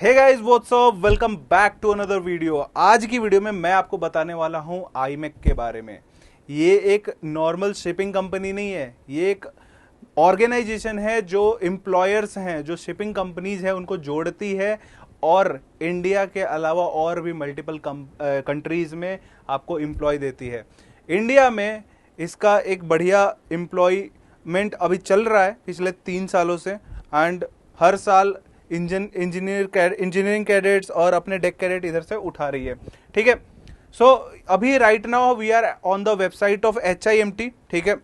Hey guys what's up, welcome back to another video. आज की video में मैं आपको बताने वाला हूं आईमेक के बारे में। ये एक नॉर्मल शिपिंग कंपनी नहीं है, ये एक ऑर्गेनाइजेशन है जो एम्प्लॉयर्स हैं, जो शिपिंग कंपनीज है उनको जोड़ती है और इंडिया के अलावा और भी मल्टीपल कंट्रीज में आपको एम्प्लॉय देती है। इंडिया में इसका एक बढ़िया एम्प्लॉयमेंट अभी चल रहा है पिछले 3 सालों से, एंड हर साल इंजीनियरिंग कैडेट्स और अपने डेक कैडेट इधर से उठा रही है। ठीक है, सो अभी right now we are on the website of HIMT। ठीक है,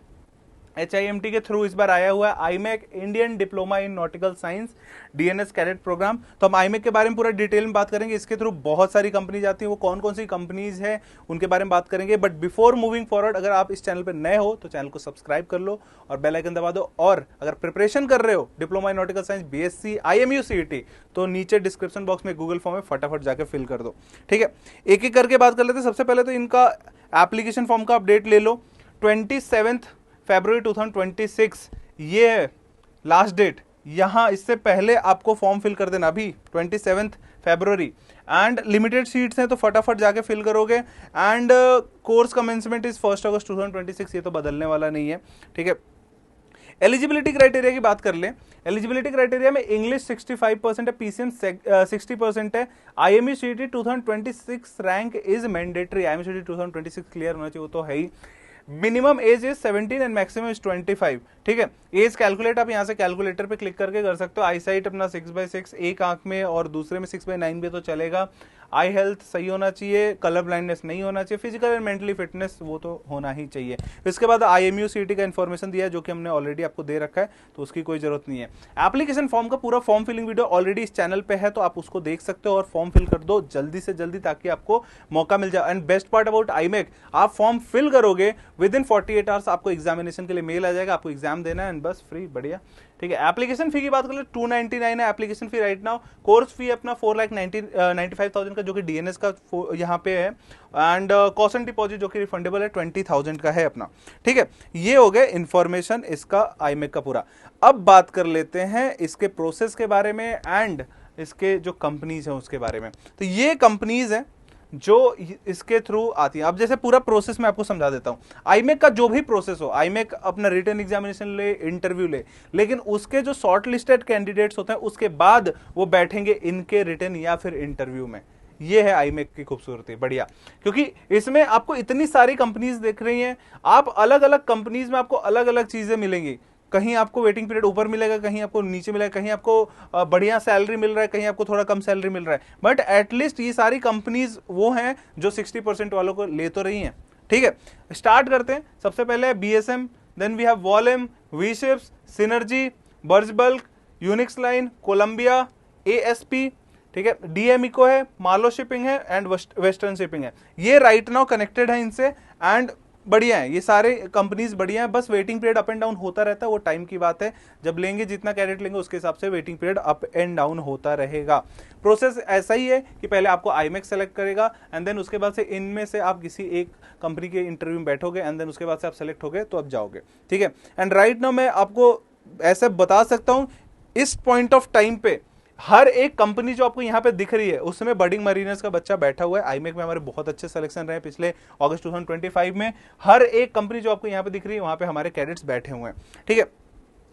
HIMT के थ्रू इस बार आया हुआ है IMEC, Indian diploma in nautical science DNS cadet programme. तो हम आईमेक के बारे में पूरा डिटेल में बात करेंगे। इसके थ्रू बहुत सारी कंपनीज आती हैं, वो कौन कौन सी कंपनीज हैं उनके बारे में बात करेंगे। बट बिफोर मूविंग फॉरवर्ड, अगर आप इस चैनल पर नए हो तो चैनल को सब्सक्राइब कर लो और बेल आइकन दबा दो। और अगर प्रिपरेशन कर रहे हो diploma in nautical science BSc IMU CET, तो नीचे डिस्क्रिप्शन बॉक्स में गूगल फॉर्म है, फटाफट जाके फिल कर दो। ठीक है, एक एक करके बात कर लेते हैं। सबसे पहले तो इनका एप्लीकेशन फॉर्म का अपडेट ले लो। 27 फरवरी 2026 ये है लास्ट डेट। यहाँ इससे पहले आपको फॉर्म फिल कर देना, अभी 27 फरवरी। एंड लिमिटेड सीट्स हैं तो फटाफट जाके फिल करोगे। एंड कोर्स कमेंसमेंट इज 1 अगस्त 2026, ये तो बदलने वाला नहीं है। ठीक है, एलिजिबिलिटी क्राइटेरिया की बात कर ले। एलिजिबिलिटी क्राइटेरिया में इंग्लिश 65% है, PCM 60% है। IMU CET 2026 rank is mandatory. IMU CET 2026 clear होना चाहिए, वो तो है ही। Minimum age is 17 and maximum is 25। ठीक है, एज कैलकुलेट आप यहाँ से कैलकुलेटर पे क्लिक करके कर सकते हो। आई साइट अपना 6/6 एक आंख में और दूसरे में 6/9 भी तो चलेगा। आई हेल्थ सही होना चाहिए, कलर ब्लाइंडनेस नहीं होना चाहिए, फिजिकल एंड मेंटली फिटनेस वो तो होना ही चाहिए। इसके बाद IMU CET का इन्फॉर्मेशन दिया है जो कि हमने ऑलरेडी आपको दे रखा है, तो उसकी कोई जरूरत नहीं है। एप्लीकेशन फॉर्म का पूरा फॉर्म फिलिंग वीडियो ऑलरेडी इस चैनल पे है, तो आप उसको देख सकते हो और फॉर्म फिल कर दो जल्दी से जल्दी ताकि आपको मौका मिल जाए। And best part about IMEC, आप फॉर्म फिल करोगे विद इन 48 आवर्स आपको एग्जामिनेशन के लिए मेल आ जाएगा, आपको एग्जाम देना है एंड बस फ्री, बढ़िया। ठीक है, एप्लीकेशन फी की बात कर ले 299 है application fee right now. Course fee अपना 4,95,000 का जो कि DNS का यहाँ पे है। एंड कॉस्ट एंड डिपॉजिट जो कि रिफंडेबल है 20,000 का है अपना। ठीक है, ये हो गया इन्फॉर्मेशन इसका आईमेक का पूरा। अब बात कर लेते हैं इसके प्रोसेस के बारे में एंड इसके जो कंपनीज हैं उसके बारे में। तो ये कंपनीज है जो इसके थ्रू आती है। अब जैसे पूरा प्रोसेस मैं आपको समझा देता हूं। आईमेक का जो भी प्रोसेस हो, आईमेक अपना रिटन एग्जामिनेशन ले, इंटरव्यू ले, लेकिन उसके जो शॉर्ट लिस्टेड कैंडिडेट्स होते हैं उसके बाद वो बैठेंगे इनके रिटन या फिर इंटरव्यू में। ये है आईमेक की खूबसूरती, बढ़िया। क्योंकि इसमें आपको इतनी सारी कंपनीज दिख रही हैं, आप अलग अलग कंपनीज में आपको अलग अलग चीजें मिलेंगी। कहीं आपको वेटिंग पीरियड ऊपर मिलेगा, कहीं आपको नीचे मिलेगा, कहीं आपको बढ़िया सैलरी मिल रहा है, कहीं आपको थोड़ा कम सैलरी मिल रहा है। बट एटलीस्ट ये सारी कंपनीज वो हैं जो 60% वालों को ले तो रही हैं। ठीक है, स्टार्ट करते हैं। सबसे पहले BSM, then we have Wallem, V-Ships, Synergy, Berge Bulk, Unix Line, Columbia, ASP। ठीक है, DM इको है, मार्लो शिपिंग है एंड वेस्टर्न शिपिंग है। ये राइट नाउ कनेक्टेड है इनसे एंड बढ़िया है, ये सारे कंपनीज बढ़िया है। बस waiting period up and down होता रहता है, वो टाइम की बात है। जब लेंगे, जितना कैरेट लेंगे उसके हिसाब से waiting period up and down होता रहेगा। प्रोसेस ऐसा ही है कि पहले आपको आईमेक सेलेक्ट करेगा एंड देन उसके बाद से इनमें से आप किसी एक कंपनी के इंटरव्यू में बैठोगे एंड देन उसके बाद से आप सेलेक्ट होगे तो आप जाओगे। ठीक है, एंड राइट नाउ मैं आपको ऐसे बता सकता हूं इस पॉइंट ऑफ टाइम पे हर एक कंपनी जो आपको यहाँ पे दिख रही है उसमें बडिंग मरीनर्स का बच्चा बैठा हुआ है। आईमेक में हमारे बहुत अच्छे सिलेक्शन रहे पिछले अगस्त 2025 में। हर एक कंपनी जो आपको यहाँ पे दिख रही है वहां पे हमारे कैडेट्स बैठे हुए हैं। ठीक है,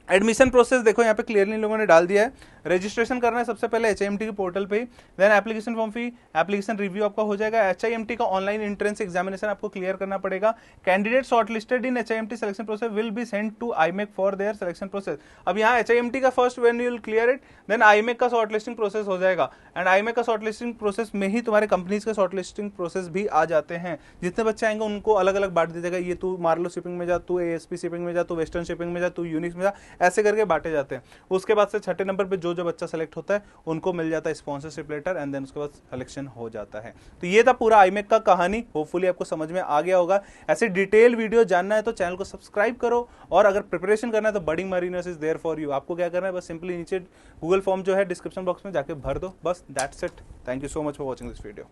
एडमिशन प्रोसेस देखो यहाँ पे क्लियरली लोगों ने डाल दिया है। रजिस्ट्रेशन करना है सबसे पहले HIMT के पोर्टल पे ही, then application form fee, application review आपका हो जाएगा। HIMT का ऑनलाइन एंट्रेंस एग्जामिनेशन आपको क्लियर करना पड़ेगा। Candidate shortlisted in HIMT selection process will be send to IMEC for their selection process. अब यहाँ HIMT का first when you will clear it, then IMEC का शॉर्टलिस्टिंग प्रोसेस हो जाएगा। एंड आईमेक का शॉर्टलिस्टिंग प्रोसेस में ही तुम्हारे कंपनीज का शॉर्टलिस्टिंग प्रोसेस भी आ जाते हैं। जितने बच्चे आएंगे उनको अलग अलग बांट दिया जाएगा, ये तू मार्लो शिपिंग में जा, तू ASP शिपिंग में जा, तू वेस्टर्न शिपिंग में जा, तू यूनिक्स में जा, ऐसे करके बांटे जाते हैं। उसके बाद से छठे नंबर पे जो जो बच्चा सेलेक्ट होता है उनको मिल जाता है स्पॉन्सरशिप लेटर एंड देन उसके बाद सिलेक्शन हो जाता है। तो ये था पूरा आईमेक का कहानी, होपफुली आपको समझ में आ गया होगा। ऐसे डिटेल वीडियो जानना है तो चैनल को सब्सक्राइब करो, और अगर प्रिपरेशन करना है तो budding mariners is there for you. आपको क्या करना है, बस सिंपली नीचे गूगल फॉर्म जो है डिस्क्रिप्शन बॉक्स में जाके भर दो, बस that's it. Thank you so much for watching this video.